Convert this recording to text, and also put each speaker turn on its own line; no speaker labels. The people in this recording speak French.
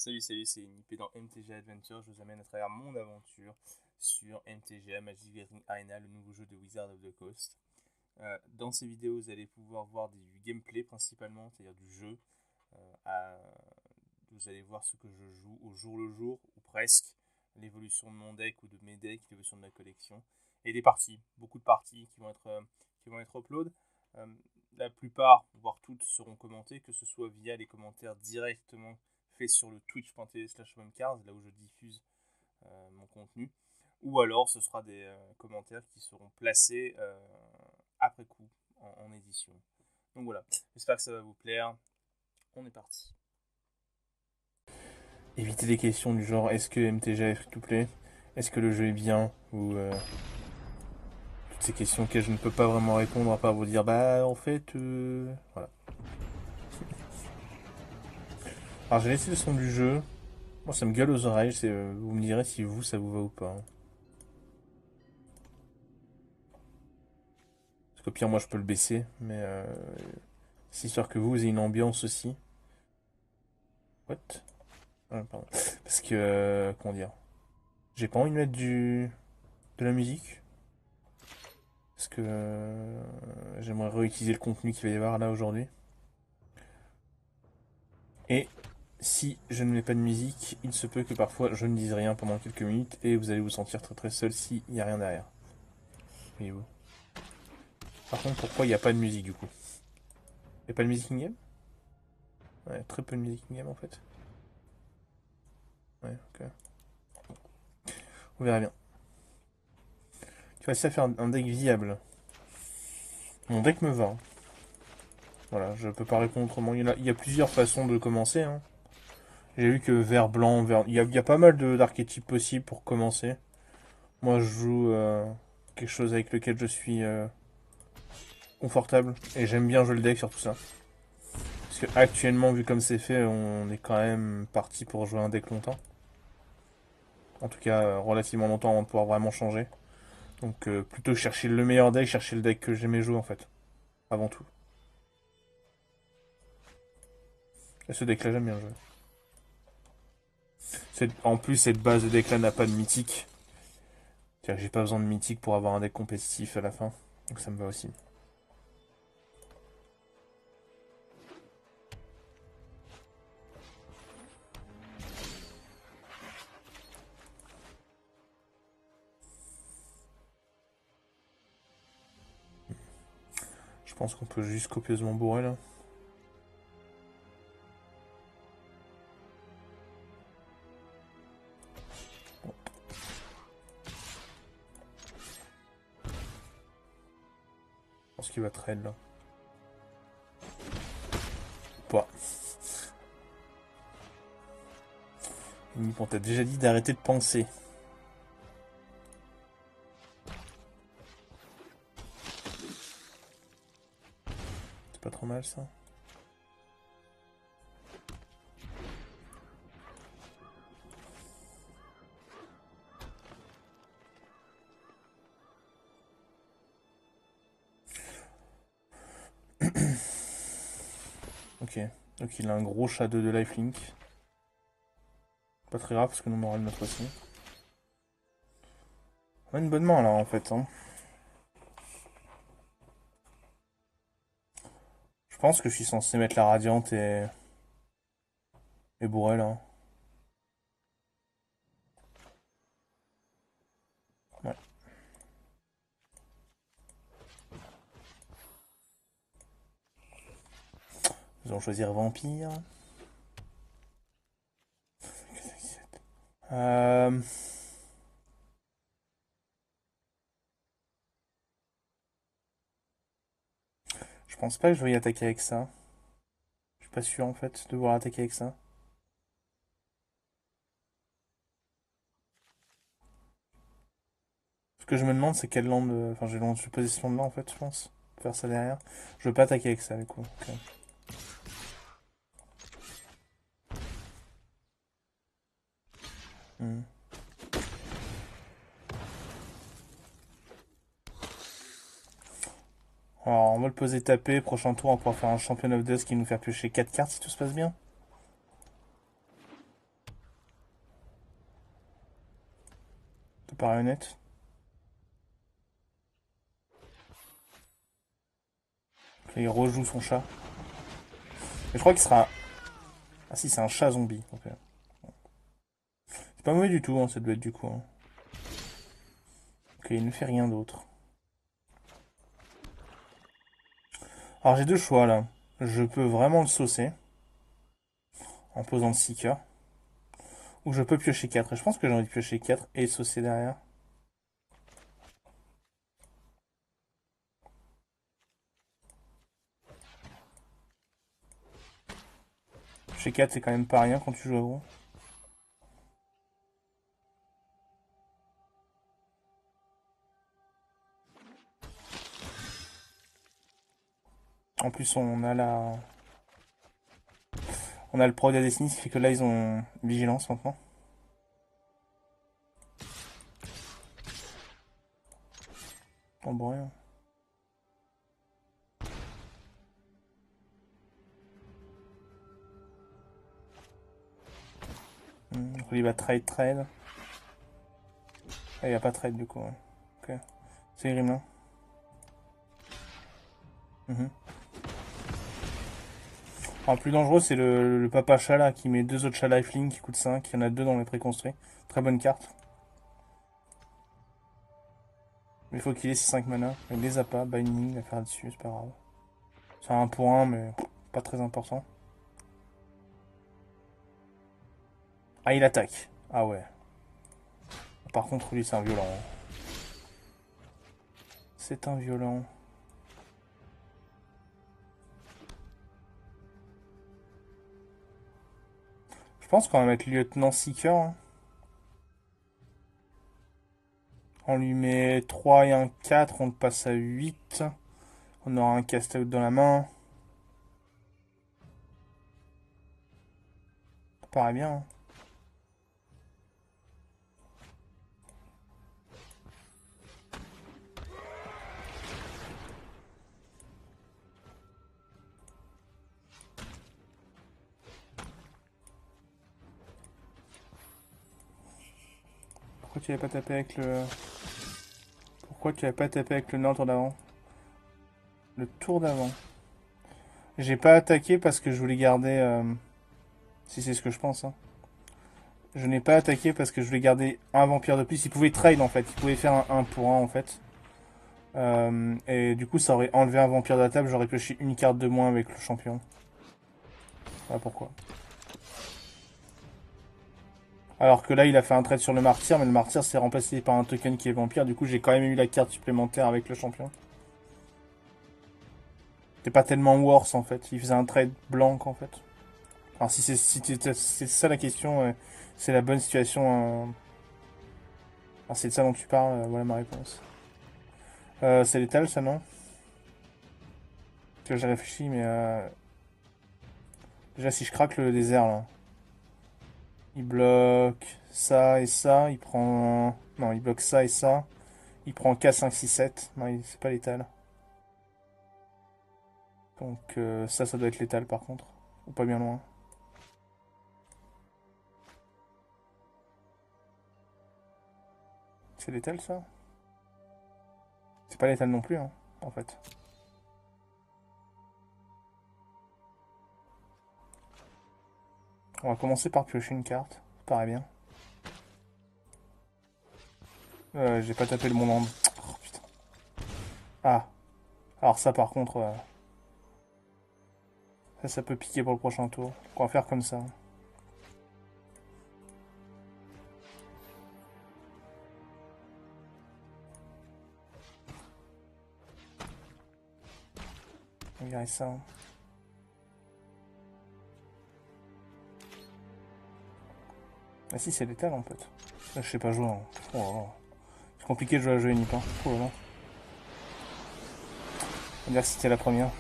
Salut, c'est Nippé dans MTG Adventure. Je vous amène à travers mon aventure sur MTGA Magic Gathering Arena, le nouveau jeu de Wizard of the Coast. Dans ces vidéos, vous allez pouvoir voir du gameplay principalement, c'est-à-dire du jeu. Vous allez voir ce que je joue au jour le jour, ou presque, l'évolution de mon deck ou de mes decks, l'évolution de ma collection, et des parties, beaucoup de parties qui vont être upload. Euh, la plupart, voire toutes, seront commentées, que ce soit via les commentaires directement faits sur le twitch.tv/momcards, là où je diffuse mon contenu, ou alors ce sera des commentaires qui seront placés après coup en édition. Donc voilà, j'espère que ça va vous plaire. On est parti. Évitez les questions du genre est-ce que MTG est free to play, est-ce que le jeu est bien, ou toutes ces questions auxquelles je ne peux pas vraiment répondre à part vous dire bah en fait voilà. Alors j'ai laissé le son du jeu. Moi ça me gueule aux oreilles, vous me direz si vous ça vous va ou pas. Parce qu'au pire moi je peux le baisser, mais c'est histoire que vous ayez une ambiance aussi. What? Ah, pardon. Parce que comment dire, j'ai pas envie de mettre de la musique. Parce que j'aimerais réutiliser le contenu qu'il va y avoir là aujourd'hui. Et si je ne mets pas de musique, il se peut que parfois je ne dise rien pendant quelques minutes et vous allez vous sentir très très seul s'il n'y a rien derrière. Voyez-vous. Par contre, pourquoi il n'y a pas de musique du coup? Il n'y a pas de musique in-game? Ouais, très peu de musique in-game en fait. Ouais, ok. On verra bien. Tu vas essayer de faire un deck viable. Mon deck me va, hein. Voilà, je peux pas répondre autrement. Il y a plusieurs façons de commencer, hein. J'ai vu que vert, blanc, vert. Il y a pas mal d'archétypes possibles pour commencer. Moi, je joue quelque chose avec lequel je suis confortable. Et j'aime bien jouer le deck sur tout ça. Parce que actuellement, vu comme c'est fait, on est quand même parti pour jouer un deck longtemps. En tout cas, relativement longtemps avant de pouvoir vraiment changer. Donc, plutôt chercher le meilleur deck, chercher le deck que j'aimais jouer en fait. Avant tout. Et ce deck-là, j'aime bien jouer. En plus, cette base de deck-là n'a pas de mythique. C'est-à-dire que j'ai pas besoin de mythique pour avoir un deck compétitif à la fin. Donc ça me va aussi. Je pense qu'on peut juste copieusement bourrer là. Je pense qu'il va trade là. Pas. On t'a déjà dit d'arrêter de penser. C'est pas trop mal ça. Ok. Donc il a un gros shadow de lifelink. Pas très grave parce que nous on aura le nôtre aussi. On a une bonne main là en fait, hein. Je pense que je suis censé mettre la radiante et bourrer là. Ouais. Nous allons choisir vampire. Euh... Je pense pas que je vais y attaquer avec ça. Je suis pas sûr en fait de vouloir attaquer avec ça. Ce que je me demande c'est quelle lande. Enfin je vais poser ce land là en fait je pense. Faire ça derrière. Je veux pas attaquer avec ça du coup. Ok. Hmm. Alors on va le poser taper. Prochain tour on pourra faire un Champion of Death qui nous fait piocher 4 cartes si tout se passe bien. paraît honnête. Il rejoue son chat. Et je crois qu'il sera... Ah si, c'est un chat zombie. Okay. C'est pas mauvais du tout, hein, ça doit être du coup. Hein. Ok, il ne fait rien d'autre. Alors j'ai deux choix là. Je peux vraiment le saucer. En posant le seeker. Ou je peux piocher 4. Et je pense que j'ai envie de piocher 4 et saucer derrière. Piocher 4 c'est quand même pas rien quand tu joues à gros. En plus on a la... On a le pro de la Destiny, ce qui fait que là ils ont vigilance maintenant. Oh bon rien. Il va trade. Ah, il n'y a pas trade du coup. Ouais. Ok. C'est Grimlin. Alors, le plus dangereux, c'est le papa chat là qui met deux autres chats lifelink qui coûtent 5. Il y en a deux dans les préconstruits. Très bonne carte. Mais il faut qu'il ait ses 5 mana. Il les a pas. Binding, à faire dessus, c'est pas grave. C'est un pour un, mais pas très important. Ah, il attaque. Ah ouais. Par contre, lui, c'est un violent. C'est un violent. Je pense qu'on va mettre lieutenant Seeker. Hein. On lui met 3 et un 4, on le passe à 8. On aura un cast-out dans la main. Ça paraît bien. Hein. Pourquoi tu n'avais pas tapé avec le... Pourquoi tu n'avais pas tapé avec le nord tour d'avant? Le tour d'avant. J'ai pas attaqué parce que je voulais garder... Si c'est ce que je pense. Hein. Je n'ai pas attaqué parce que je voulais garder un vampire de plus. Il pouvait trade en fait. Il pouvait faire un 1 pour 1 en fait. Et du coup ça aurait enlevé un vampire de la table. J'aurais pioché une carte de moins avec le champion. Voilà pourquoi. Alors que là il a fait un trade sur le martyr. Mais le martyr s'est remplacé par un token qui est vampire. Du coup j'ai quand même eu la carte supplémentaire avec le champion. C'était pas tellement worse en fait. Il faisait un trade blanc en fait. Alors si c'est ça la question, c'est la bonne situation. Alors c'est de ça dont tu parles, voilà ma réponse. C'est létal ça non? Que j'ai réfléchi mais déjà si je craque le désert là, il bloque ça et ça, il prend... Non il bloque ça et ça, il prend K 5 6 7, non c'est pas létal. Donc ça doit être létal par contre, ou pas bien loin. C'est létal ça? C'est pas létal non plus hein, en fait. On va commencer par piocher une carte, ça paraît bien. J'ai pas tapé le bon land. Oh putain. Ah. Alors ça par contre, ça peut piquer pour le prochain tour. On va faire comme ça. Regardez ça. Ah si c'est létal en fait. Là, je sais pas jouer. Hein. Oh là là. C'est compliqué de jouer à jeu unique. Hein. Oh là là. On va dire que c'était la première.